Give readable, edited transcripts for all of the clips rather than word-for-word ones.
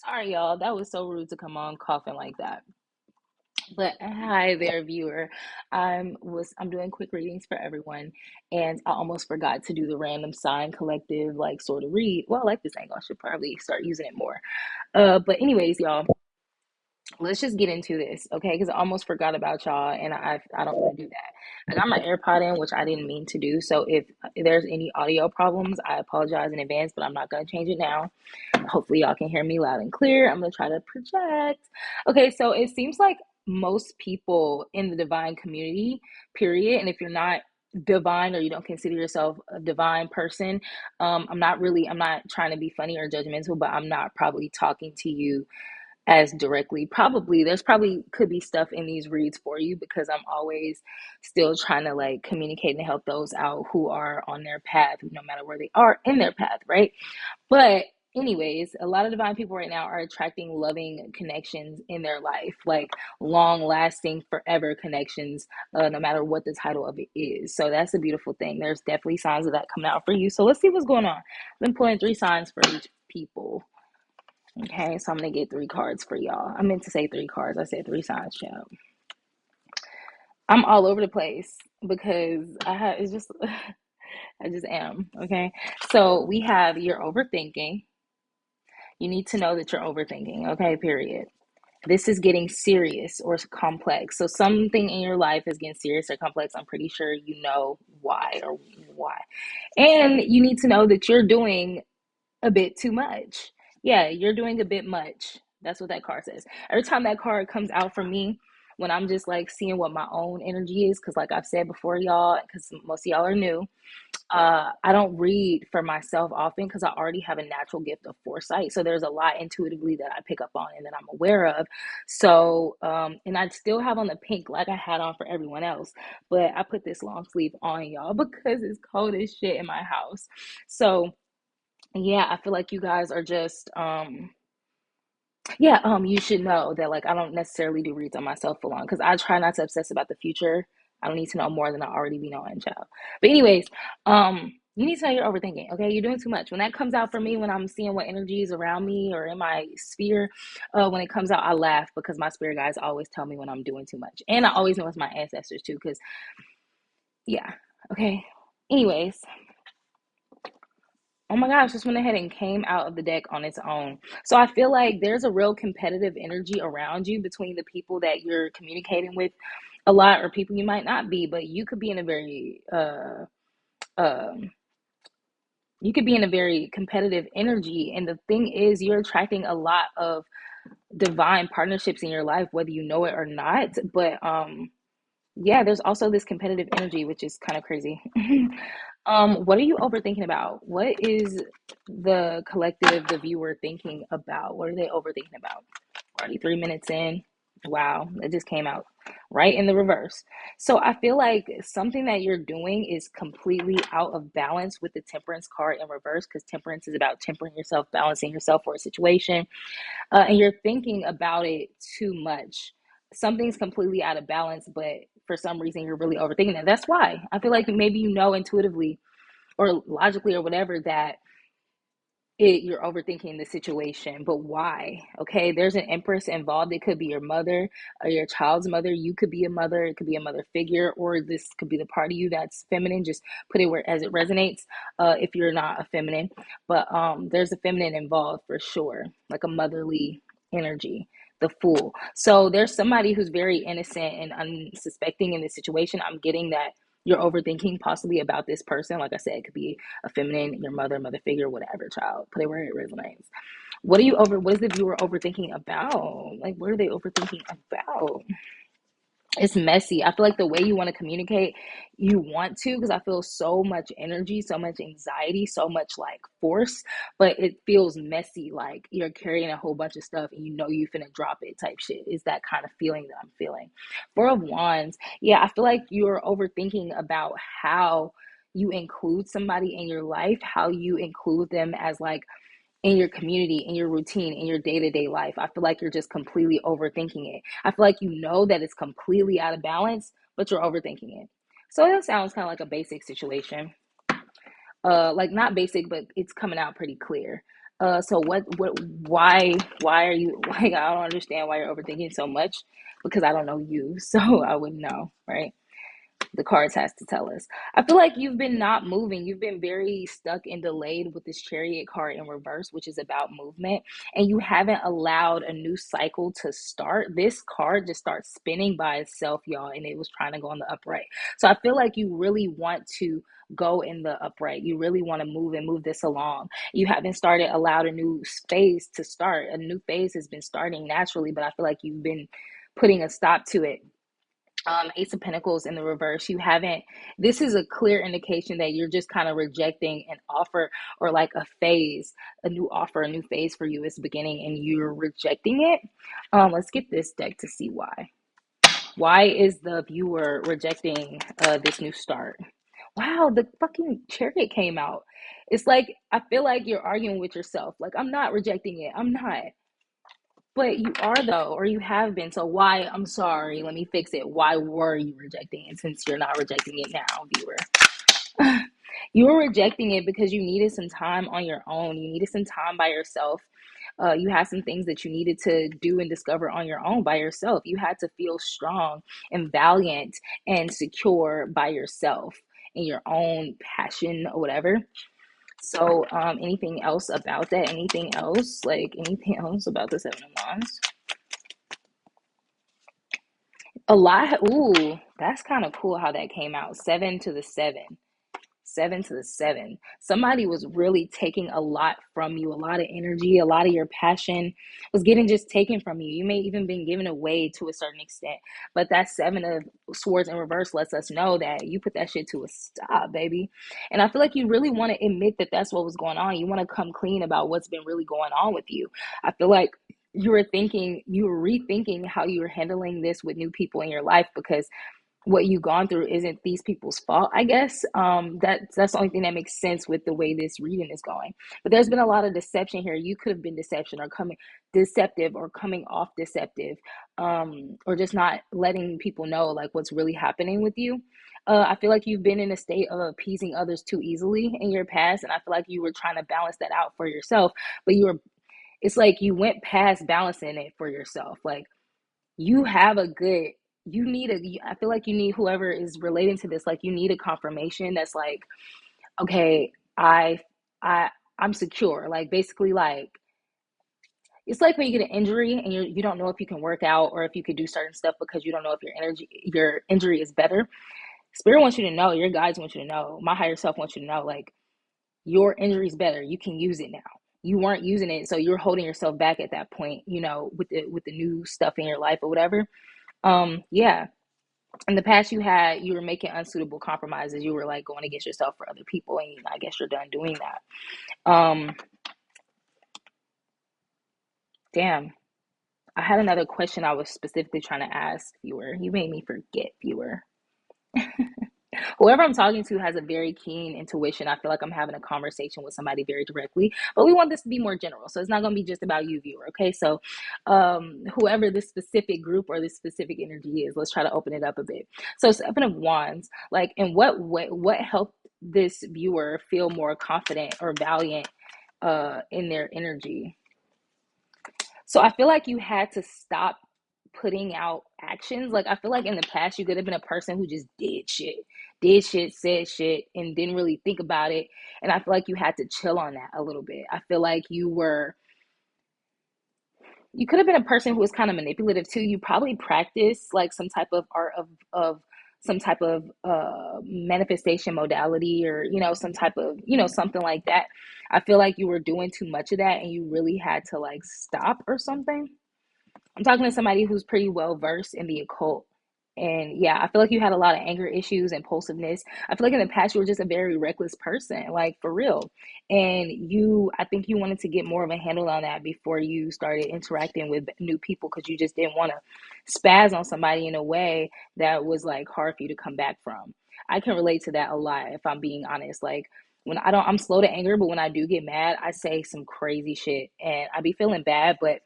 Sorry, y'all. That was so rude to come on coughing like that. But hi there, viewer. I'm doing quick readings for everyone, and I almost forgot to do the random sign collective like sort of read. Well, I like this angle. I should probably start using it more. But anyways, y'all, let's just get into this, okay? Because I almost forgot about y'all, and I don't want to do that. I got my AirPod in, which I didn't mean to do. So if there's any audio problems, I apologize in advance, but I'm not gonna change it now. Hopefully, y'all can hear me loud and clear. I'm gonna try to project. Okay, so it seems like most people in the divine community, period, and if you're not divine or you don't consider yourself a divine person, I'm not trying to be funny or judgmental, but I'm not probably talking to you as directly. Probably there's probably could be stuff in these reads for you because I'm always still trying to like communicate and help those out who are on their path, no matter where they are in their path, right? But anyways, a lot of divine people right now are attracting loving connections in their life, like long lasting, forever connections, no matter what the title of it is. So that's a beautiful thing. There's definitely signs of that coming out for you. So let's see what's going on. I've been pulling three signs for each people. Okay, so I'm gonna get three cards for y'all. I meant to say three cards. I said three signs, child. I'm all over the place because it's just I just am. Okay, so we have you're overthinking. You need to know that you're overthinking. Okay, period. This is getting serious or complex. So something in your life is getting serious or complex. I'm pretty sure you know why or why. And you need to know that you're doing a bit too much. Yeah, you're doing a bit much. That's what that card says. Every time that card comes out for me, when I'm just like seeing what my own energy is, because like I've said before, y'all, because most of y'all are new, I don't read for myself often because I already have a natural gift of foresight. So there's a lot intuitively that I pick up on and that I'm aware of. So, and I still have on the pink like I had on for everyone else, but I put this long sleeve on y'all because it's cold as shit in my house. So, yeah, I feel like you guys are just yeah, you should know that like I don't necessarily do reads on myself for long because I try not to obsess about the future. I don't need to know more than I already be knowing, child. But anyways, you need to know you're overthinking, okay? You're doing too much. When that comes out for me, when I'm seeing what energy is around me or in my sphere, when it comes out, I laugh because my spirit guides always tell me when I'm doing too much. And I always know it's my ancestors too, because yeah, okay. Anyways, oh my gosh, just went ahead and came out of the deck on its own. So I feel like there's a real competitive energy around you between the people that you're communicating with a lot or people you might not be, but you could be in a very um you could be in a very competitive energy. And the thing is you're attracting a lot of divine partnerships in your life, whether you know it or not. But yeah, there's also this competitive energy, which is kind of crazy. What are you overthinking about? What is the collective, the viewer thinking about? What are they overthinking about? Already 3 minutes in. Wow, it just came out right in the reverse. So I feel like something that you're doing is completely out of balance with the temperance card in reverse because temperance is about tempering yourself, balancing yourself for a situation, and you're thinking about it too much. Something's completely out of balance, but for some reason you're really overthinking it. That's why I feel like maybe you know intuitively or logically or whatever that you're overthinking the situation, but why? Okay, there's an empress involved. It could be your mother or your child's mother. You could be a mother. It could be a mother figure, or this could be the part of you that's feminine. Just put it where as it resonates. If you're not a feminine, but there's a feminine involved for sure, like a motherly energy. The fool. So there's somebody who's very innocent and unsuspecting in this situation. I'm getting that you're overthinking possibly about this person. Like I said, it could be a feminine, your mother, mother figure, whatever, child. Put it where it resonates. What is the viewer overthinking about? Like, what are they overthinking about? It's messy. I feel like the way you want to communicate, you want to, because I feel so much energy, so much anxiety, so much like force, but it feels messy. Like you're carrying a whole bunch of stuff and you know you finna drop it type shit. Is that kind of feeling that I'm feeling. Four of Wands. Yeah, I feel like you're overthinking about how you include somebody in your life, how you include them as like in your community, in your routine, in your day to day life. I feel like you're just completely overthinking it. I feel like you know that it's completely out of balance, but you're overthinking it. So that sounds kind of like a basic situation. Like not basic, but it's coming out pretty clear. So why are you like, I don't understand why you're overthinking so much because I don't know you, so I wouldn't know, right? The cards has to tell us. I feel like you've been not moving. You've been very stuck and delayed with this chariot card in reverse, which is about movement. And you haven't allowed a new cycle to start. This card just starts spinning by itself, y'all, and it was trying to go in the upright. So I feel like you really want to go in the upright. You really want to move and move this along. You haven't started, allowed a new phase to start. A new phase has been starting naturally, but I feel like you've been putting a stop to it. Ace of Pentacles in the reverse. You haven't, this is a clear indication that you're just kind of rejecting an offer or like a phase, a new offer, a new phase for you is beginning and you're rejecting it. Let's get this deck to see why. Why is the viewer rejecting this new start? Wow, the fucking chariot came out. It's like, I feel like you're arguing with yourself. Like, I'm not rejecting it. I'm not. But you are though, or you have been. So why? I'm sorry. Let me fix it. Why were you rejecting it since you're not rejecting it now, viewer? You were rejecting it because you needed some time on your own. You needed some time by yourself. You had some things that you needed to do and discover on your own by yourself. You had to feel strong and valiant and secure by yourself in your own passion or whatever. So, anything else about that? Anything else? Like anything else about the Seven of Wands? A lot. Ooh, that's kind of cool how that came out. Seven to the seven. Seven to the seven. Somebody was really taking a lot from you, a lot of energy, a lot of your passion was getting just taken from you. You may even been given away to a certain extent. But that seven of swords in reverse lets us know that you put that shit to a stop, baby. And I feel like you really want to admit that that's what was going on. You want to come clean about what's been really going on with you. I feel like you were rethinking how you were handling this with new people in your life because what you've gone through isn't these people's fault, I guess. That's the only thing that makes sense with the way this reading is going. But there's been a lot of deception here. You could have been deception or coming deceptive or coming off deceptive, or just not letting people know like what's really happening with you. I feel like you've been in a state of appeasing others too easily in your past, and I feel like you were trying to balance that out for yourself, but it's like you went past balancing it for yourself. Like you have a good you need I feel like you need whoever is relating to this, like you need a confirmation that's like, okay, I I'm secure. Like basically like it's like when you get an injury and you don't know if you can work out or if you could do certain stuff because you don't know if your injury is better. Spirit wants you to know, your guides want you to know, my higher self wants you to know, like your injury is better. You can use it now. You weren't using it, so you're holding yourself back at that point, with the new stuff in your life or whatever. Yeah, in the past you were making unsuitable compromises. You were like going against yourself for other people, and I guess you're done doing that. Damn, I had another question I was specifically trying to ask, viewer. You made me forget, viewer. Whoever I'm talking to has a very keen intuition. I feel like I'm having a conversation with somebody very directly, but we want this to be more general. So it's not going to be just about you, viewer. Okay. So, whoever this specific group or this specific energy is, let's try to open it up a bit. So Seven of Wands, like in what way, what helped this viewer feel more confident or valiant, in their energy? So I feel like you had to stop putting out actions. Like I feel like in the past you could have been a person who just did shit, said shit, and didn't really think about it. And I feel like you had to chill on that a little bit. I feel like you could have been a person who was kind of manipulative too. You probably practice like some type of art of some type of manifestation modality, or some type of something like that. I feel like you were doing too much of that and you really had to like stop or something. I'm talking to somebody who's pretty well versed in the occult. And yeah, I feel like you had a lot of anger issues, impulsiveness. I feel like in the past you were just a very reckless person, like for real. And I think you wanted to get more of a handle on that before you started interacting with new people because you just didn't want to spaz on somebody in a way that was like hard for you to come back from. I can relate to that a lot if I'm being honest. Like when I'm slow to anger, but when I do get mad, I say some crazy shit and I be feeling bad, but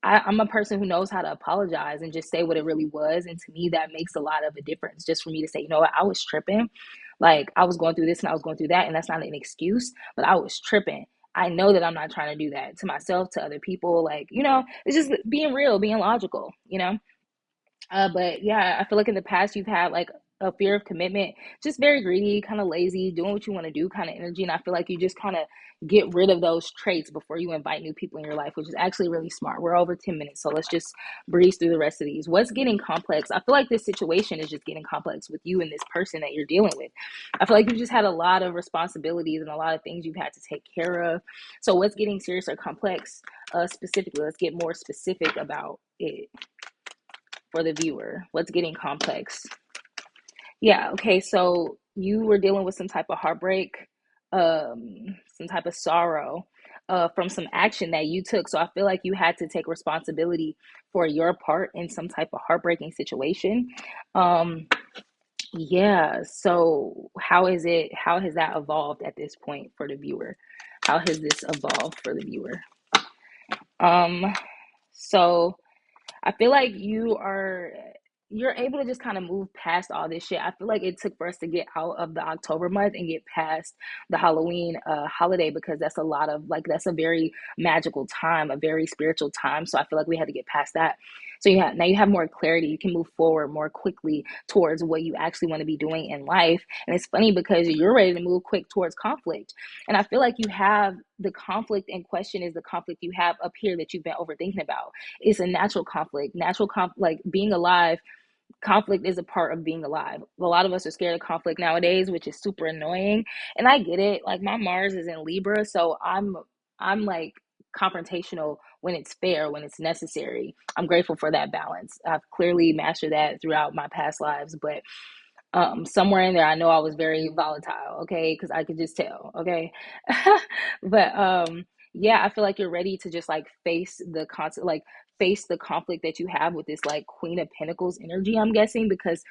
I'm a person who knows how to apologize and just say what it really was. And to me, that makes a lot of a difference just for me to say, you know what, I was tripping. Like I was going through this and I was going through that. And that's not an excuse, but I was tripping. I know that I'm not trying to do that to myself, to other people. Like, it's just being real, being logical. But yeah, I feel like in the past you've had like a fear of commitment, just very greedy, kind of lazy, doing what you want to do kind of energy. And I feel like you just kind of get rid of those traits before you invite new people in your life, which is actually really smart. We're over 10 minutes, so let's just breeze through the rest of these. What's getting complex? I feel like this situation is just getting complex with you and this person that you're dealing with. I feel like you've just had a lot of responsibilities and a lot of things you've had to take care of. So what's getting serious or complex specifically? Let's get more specific about it for the viewer. What's getting complex? Yeah, okay, so you were dealing with some type of heartbreak, some type of sorrow from some action that you took. So I feel like you had to take responsibility for your part in some type of heartbreaking situation. Um, yeah, so how has that evolved at this point for the viewer? How has this evolved for the viewer? Um, so I feel like you're able to just kind of move past all this shit. I feel like it took for us to get out of the October month and get past the Halloween holiday, because that's a lot of like that's a very magical time, a very spiritual time. So I feel like we had to get past that. So now you have more clarity. You can move forward more quickly towards what you actually want to be doing in life. And it's funny because you're ready to move quick towards conflict. And I feel like you have the conflict in question is the conflict you have up here that you've been overthinking about. It's a natural conflict. Like being alive, conflict is a part of being alive. A lot of us are scared of conflict nowadays, which is super annoying. And I get it. Like my Mars is in Libra, so I'm like confrontational when it's fair, when it's necessary. I'm grateful for that balance. I've clearly mastered that throughout my past lives, but somewhere in there I know I was very volatile, okay, because I could just tell, okay. But yeah, I feel like you're ready to just like face the conflict that you have with this like Queen of Pentacles energy, I'm guessing, because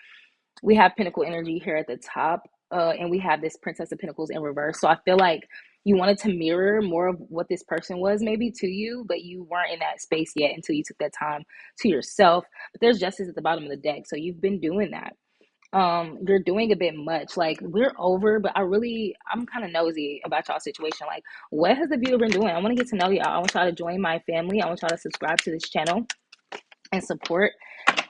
we have Pentacle energy here at the top, and we have this Princess of Pentacles in reverse. So I feel like you wanted to mirror more of what this person was maybe to you, but you weren't in that space yet until you took that time to yourself. But there's justice at the bottom of the deck, so you've been doing that. You're doing a bit much. Like we're over, but I'm kind of nosy about y'all situation. Like, what has the viewer been doing? I want to get to know y'all. I want y'all to join my family. I want y'all to subscribe to this channel and support.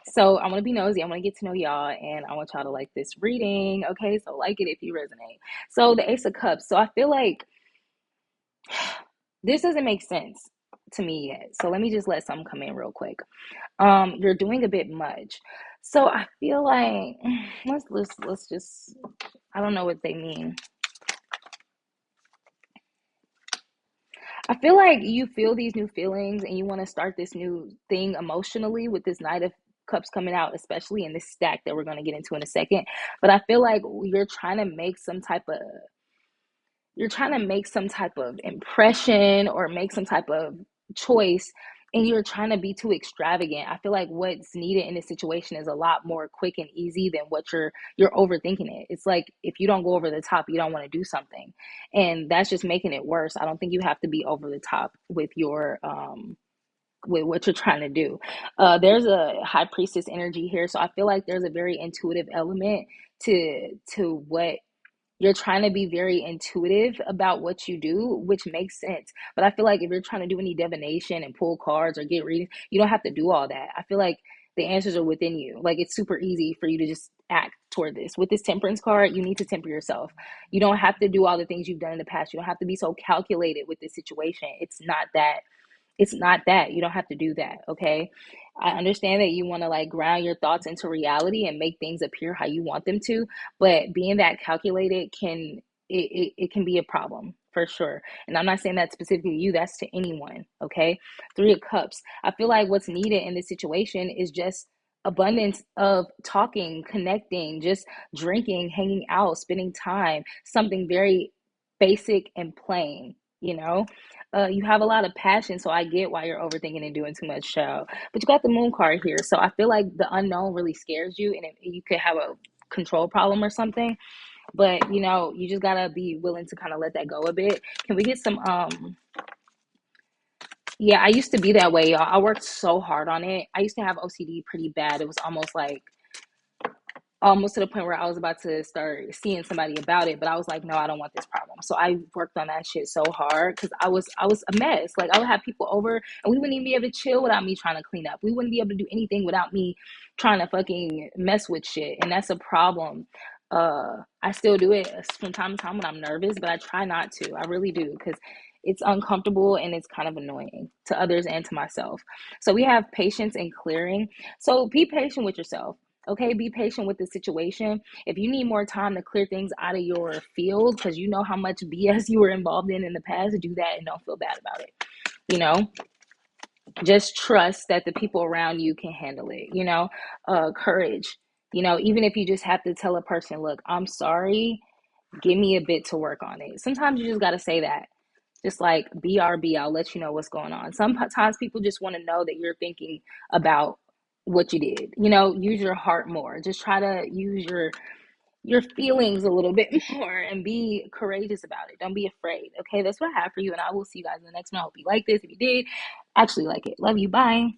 So I want to be nosy. I want to get to know y'all, and I want y'all to like this reading. Okay, so like it if you resonate. So the Ace of Cups. So I feel like this doesn't make sense to me yet. So let me just let something come in real quick. You're doing a bit much. So I feel like let's just, I don't know what they mean. I feel like you feel these new feelings and you want to start this new thing emotionally with this Knight of Cups coming out, especially in this stack that we're going to get into in a second. But I feel like you're trying to make some type of impression or make some type of choice, and you're trying to be too extravagant. I feel like what's needed in this situation is a lot more quick and easy than what you're overthinking it. It's like if you don't go over the top, you don't want to do something, and that's just making it worse. I don't think you have to be over the top with your with what you're trying to do. There's a high priestess energy here, so I feel like there's a very intuitive element to what you're trying to be very intuitive about what you do, which makes sense. But I feel like if you're trying to do any divination and pull cards or get readings, you don't have to do all that. I feel like the answers are within you. Like it's super easy for you to just act toward this. With this temperance card, you need to temper yourself. You don't have to do all the things you've done in the past. You don't have to be so calculated with this situation. It's not that you don't have to do that. Okay, I understand that you want to like ground your thoughts into reality and make things appear how you want them to, but being that calculated it can be a problem for sure. And I'm not saying that specifically to you, that's to anyone. Okay, Three of Cups. I feel like what's needed in this situation is just abundance of talking, connecting, just drinking, hanging out, spending time, something very basic and plain, you know. You have a lot of passion, so I get why you're overthinking and doing too much, child. But you got the Moon card here, so I feel like the unknown really scares you, and you could have a control problem or something. But you just gotta be willing to kind of let that go a bit. Can we get some? Yeah, I used to be that way, y'all. I worked so hard on it. I used to have OCD pretty bad. It was almost like almost to the point where I was about to start seeing somebody about it, but I was like, no, I don't want this problem. So I worked on that shit so hard because I was a mess. Like I would have people over and we wouldn't even be able to chill without me trying to clean up. We wouldn't be able to do anything without me trying to fucking mess with shit. And that's a problem. I still do it from time to time when I'm nervous, but I try not to. I really do because it's uncomfortable and it's kind of annoying to others and to myself. So we have patience and clearing. So be patient with yourself. Okay, be patient with the situation. If you need more time to clear things out of your field because you know how much BS you were involved in the past, do that and don't feel bad about it. You know, just trust that the people around you can handle it. Courage. Even if you just have to tell a person, look, I'm sorry, give me a bit to work on it. Sometimes you just got to say that. Just like BRB, I'll let you know what's going on. Sometimes people just want to know that you're thinking about what you did. Use your heart more. Just try to use your feelings a little bit more and be courageous about it. Don't be afraid. Okay, that's what I have for you, and I will see you guys in the next one. I hope you like this. If you did, actually like it. Love you. Bye.